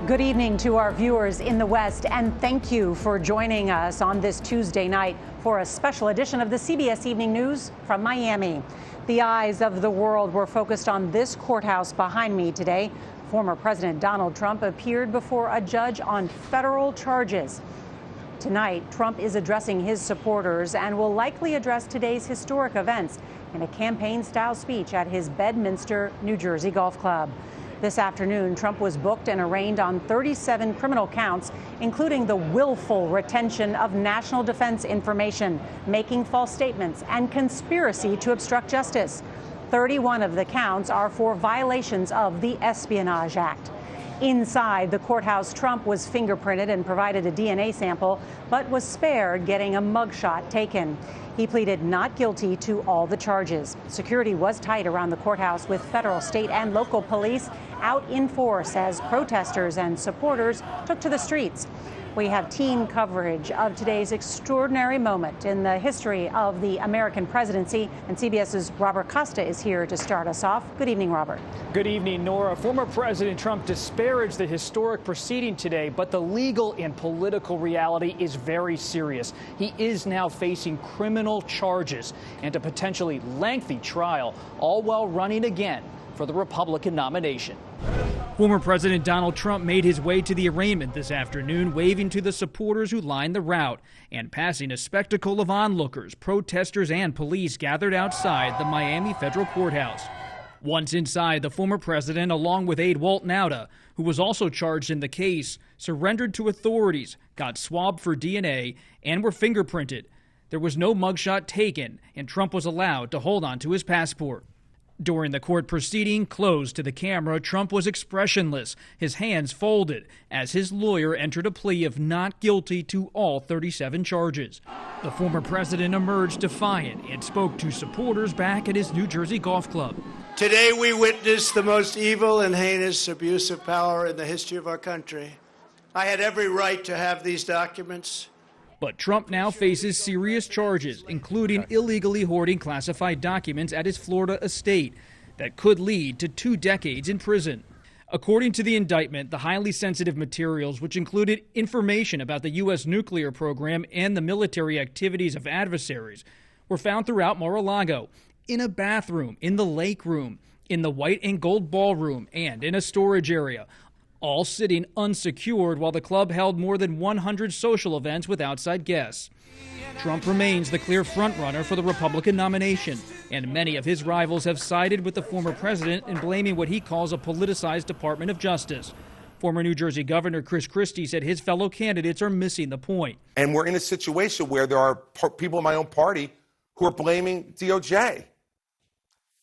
Good evening to our viewers in the West, and thank you for joining us on this Tuesday night for a special edition of the CBS Evening News from Miami. The eyes of the world were focused on this courthouse behind me today. Former President Donald Trump appeared before a judge on federal charges. Tonight, Trump is addressing his supporters and will likely address today's historic events in a campaign-style speech at his Bedminster, New Jersey golf club. This afternoon, Trump was booked and arraigned on 37 criminal counts, including the willful retention of national defense information, making false statements, and conspiracy to obstruct justice. 31 of the counts are for violations of the Espionage Act. Inside the courthouse, Trump was fingerprinted and provided a DNA sample, but was spared getting a mugshot taken. He pleaded not guilty to all the charges. Security was tight around the courthouse with federal, state, and local police out in force as protesters and supporters took to the streets. We have team coverage of today's extraordinary moment in the history of the American presidency, and CBS's Robert Costa is here to start us off. Good evening, Robert. Good evening, Nora. Former President Trump disparaged the historic proceeding today, but the legal and political reality is very serious. He is now facing criminal charges and a potentially lengthy trial, all while running again for the Republican nomination. Former President Donald Trump made his way to the arraignment this afternoon, waving to the supporters who lined the route and passing a spectacle of onlookers, protesters, and police gathered outside the Miami federal courthouse. Once inside, the former president, along with aide Walt Nauta, who was also charged in the case, surrendered to authorities, got swabbed for DNA, and were fingerprinted. There was no mugshot taken, and Trump was allowed to hold on to his passport. During the court proceeding, closed to the camera, Trump was expressionless, his hands folded, as his lawyer entered a plea of not guilty to all 37 charges. The former president emerged defiant and spoke to supporters back at his New Jersey golf club. Today we witnessed the most evil and heinous abuse of power in the history of our country. I had every right to have these documents. But Trump now faces serious charges, including illegally hoarding classified documents at his Florida estate that could lead to 2 decades in prison. According to the indictment, the highly sensitive materials, which included information about the U.S. nuclear program and the military activities of adversaries, were found throughout Mar-a-Lago, in a bathroom, in the lake room, in the white and gold ballroom, and in a storage area, all sitting unsecured while the club held more than 100 social events with outside guests. Trump remains the clear frontrunner for the Republican nomination, and many of his rivals have sided with the former president in blaming what he calls a politicized Department of Justice. Former New Jersey Governor Chris Christie said his fellow candidates are missing the point. And we're in a situation where there are people in my own party who are blaming DOJ.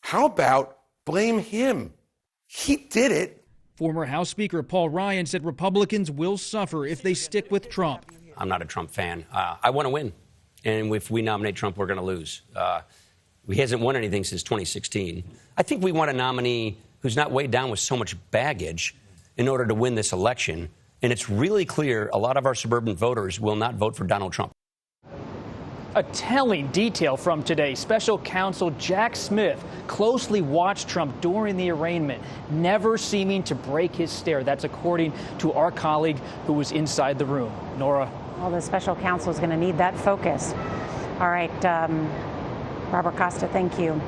How about blame him? He did it. Former House Speaker Paul Ryan said Republicans will suffer if they stick with Trump. I'm not a Trump fan. I want to win. And if we nominate Trump, we're going to lose. He hasn't won anything since 2016. I think we want a nominee who's not weighed down with so much baggage in order to win this election. And it's really clear a lot of our suburban voters will not vote for Donald Trump. A telling detail from today. Special counsel Jack Smith closely watched Trump during the arraignment, never seeming to break his stare. That's according to our colleague who was inside the room. Nora. Well, the special counsel is going to need that focus. All right, Robert Costa, thank you.